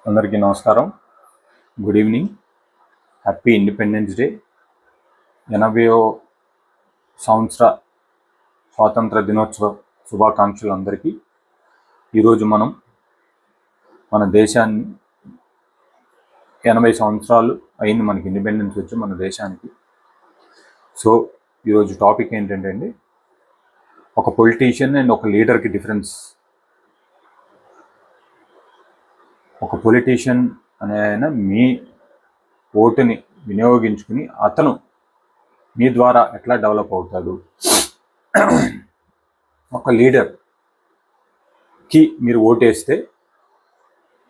అందరికీ నమస్కారం. Good evening. Happy independence day. 80వ సంవత్సర స్వాతంత్ర దినోత్సవ శుభాకాంక్షలు అందరికీ. ఈరోజు మనం మన దేశాన్ని 80 సంవత్సరాలు అయింది మనకి ఇండిపెండెన్స్ వచ్చి మన దేశానికి. సో ఈరోజు టాపిక్ ఏంటంటే అండి, ఒక పొలిటీషియన్ అండ్ ఒక లీడర్కి డిఫరెన్స్. ఒక పొలిటీషియన్ అనే ఆయన మీ ఓటుని వినియోగించుకుని అతను మీ ద్వారా ఎట్లా డెవలప్ అవుతాడు. ఒక లీడర్కి మీరు ఓటేస్తే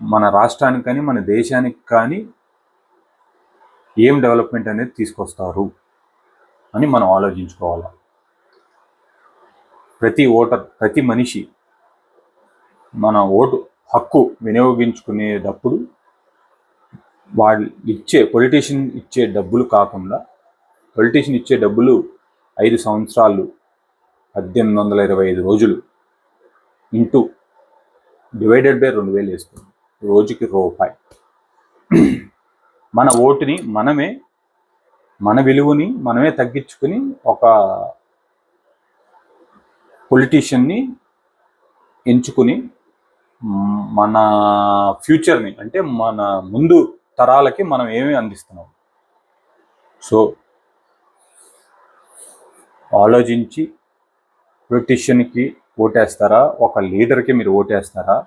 మన రాష్ట్రానికి కానీ మన దేశానికి కానీ ఏం డెవలప్మెంట్ అనేది తీసుకొస్తారు అని మనం ఆలోచించుకోవాలి. ప్రతి ఓటర్, ప్రతి మనిషి మన ఓటు హక్కు వినియోగించుకునేటప్పుడు పొలిటీషియన్ ఇచ్చే డబ్బులు కాకుండా, పొలిటీషియన్ ఇచ్చే డబ్బులు 5 సంవత్సరాలు 1825 రోజులు ఇంటూ డివైడెడ్ బై 2000 వేస్తుంది, రోజుకి రూపాయి. మన ఓటుని మనమే, మన విలువని మనమే తగ్గించుకుని ఒక పొలిటీషియన్ని ఎంచుకుని మన ఫ్యూచర్ని, అంటే మన ముందు తరాలకి మనం ఏమి అందిస్తున్నాం. సో ఆలోచించి పొలిటీషియన్కి ఓటేస్తారా, ఒక లీడర్కి మీరు ఓటేస్తారా?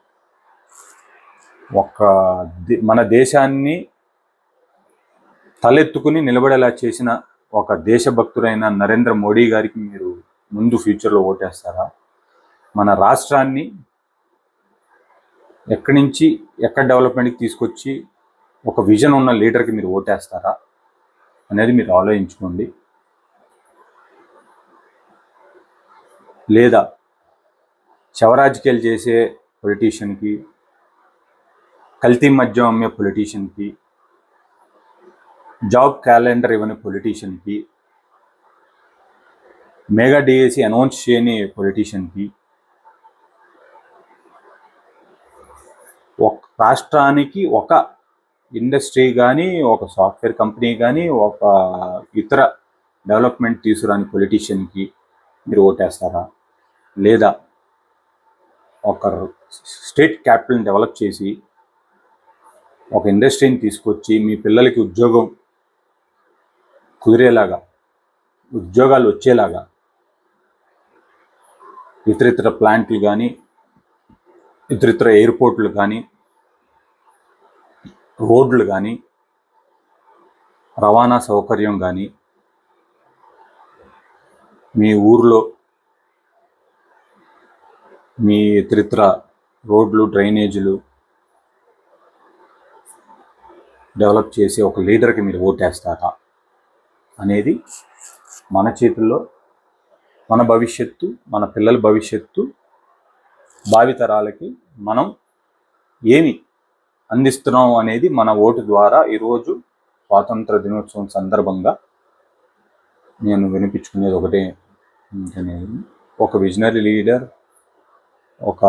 మన దేశాన్ని తలెత్తుకుని నిలబడేలా చేసిన ఒక దేశభక్తుడైన నరేంద్ర మోడీ గారికి మీరు ముందు ఫ్యూచర్లో ఓటేస్తారా? మన రాష్ట్రాన్ని ఎక్కడి నుంచి ఎక్కడ డెవలప్మెంట్కి తీసుకొచ్చి ఒక విజన్ ఉన్న లీడర్కి మీరు ఓటేస్తారా అనేది మీరు ఆలోచించుకోండి. లేదా శవరాజకీయాలు చేసే పొలిటీషియన్కి, కల్తీ మద్యం అమ్మే పొలిటీషియన్కి, జాబ్ క్యాలెండర్ ఇవ్వని పొలిటీషియన్కి, మెగా డిఎసి అనౌన్స్ చేయని పొలిటీషియన్కి, ఒక రాష్ట్రానికి ఒక ఇండస్ట్రీ కానీ, ఒక సాఫ్ట్వేర్ కంపెనీ కానీ, ఒక ఇతర డెవలప్మెంట్ తీసుకురాని పొలిటీషియన్కి మీరు ఓటేస్తారా? లేదా ఒక స్టేట్ క్యాపిటల్ని డెవలప్ చేసి ఒక ఇండస్ట్రీని తీసుకొచ్చి మీ పిల్లలకి ఉద్యోగం కుదిరేలాగా, ఉద్యోగాలు వచ్చేలాగా ఇతరితర ప్లాంట్లు కానీ, ఇతరితర ఎయిర్పోర్ట్లు కానీ, రోడ్లు కానీ, రవాణా సౌకర్యం కానీ, మీ ఊర్లో మీ ఇతరితర రోడ్లు, డ్రైనేజీలు డెవలప్ చేసి ఒక లీడర్కి మీరు ఓటేస్తారా అనేది మన చేతుల్లో. మన భవిష్యత్తు, మన పిల్లల భవిష్యత్తు, భావితరాలకి మనం ఏమి అందిస్తున్నాం అనేది మన ఓటు ద్వారా ఈరోజు స్వాతంత్ర దినోత్సవం సందర్భంగా నేను వినిపించుకునేది ఒకటే. ఒక విజనరీ లీడర్, ఒక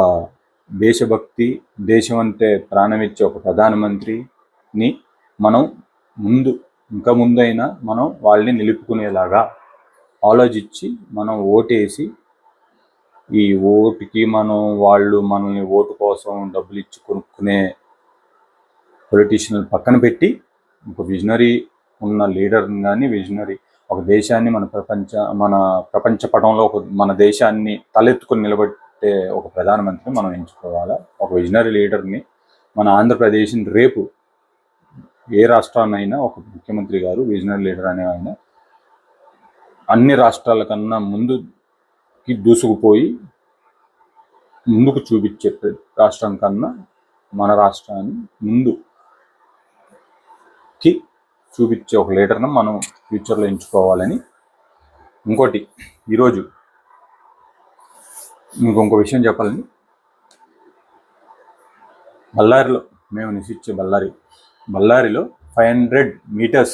దేశభక్తి, దేశం అంటే ప్రాణం ఇచ్చే ఒక ప్రధానమంత్రిని మనం ఇంకా ముందైనా మనం వాళ్ళని నిలుపుకునేలాగా ఆలోచించి మనం ఓటేసి, ఈ ఓటుకి వాళ్ళు మనల్ని ఓటు కోసం డబ్బులు ఇచ్చి కొనుక్కునే పొలిటీషియన్ పక్కన పెట్టి ఒక విజనరీ ఉన్న లీడర్ని కానీ, విజనరీ ఒక దేశాన్ని మన ప్రపంచ పటంలో మన దేశాన్ని తలెత్తుకుని నిలబెట్టే ఒక ప్రధానమంత్రిని మనం ఎంచుకోవాలా. ఒక విజనరీ లీడర్ని మన ఆంధ్రప్రదేశ్ని రేపు ఏ రాష్ట్రాన్నైనా ఒక ముఖ్యమంత్రి గారు విజనరీ లీడర్ అనే ఆయన అన్ని రాష్ట్రాల కన్నా ముందుకి దూసుకుపోయి ముందుకు చూపించే రాష్ట్రం కన్నా మన రాష్ట్రాన్ని ముందుకి చూపించే ఒక లీడర్ని మనం ఫ్యూచర్లో ఎంచుకోవాలని. ఇంకోటి, ఈరోజు ఇంకొక విషయం చెప్పాలండి. బళ్ళారిలో మేము నివసించే బళ్ళారిలో 500 meters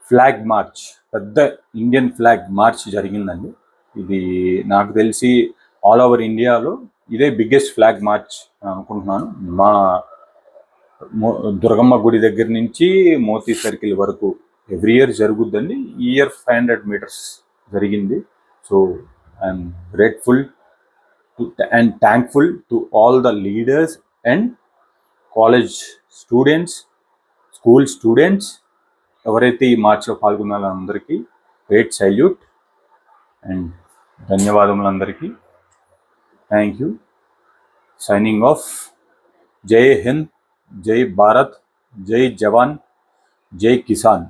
ఫ్లాగ్ మార్చ్, పెద్ద ఇండియన్ ఫ్లాగ్ మార్చ్ జరిగిందండి. ఇది నాకు తెలిసి ఆల్ ఓవర్ ఇండియాలో ఇదే బిగ్గెస్ట్ ఫ్లాగ్ మార్చ్ అనుకుంటున్నాను. మా దుర్గమ్మ గుడి దగ్గర నుంచి మోతీ సర్కిల్ వరకు ఎవ్రీ ఇయర్ జరుగుద్దండి. ఈ ఇయర్ 500 మీటర్స్ జరిగింది. So I'm grateful and thankful to all the leaders and college students, school students, ఎవరైతే ఈ మార్చ్లో పాల్గొన్నారో అందరికీ గ్రేట్ సల్యూట్ అండ్ ధన్యవాదములు అందరికీ. Thank you. Signing off. జై హింద్, జై భారత్, జై జవాన్, జై కిసాన్.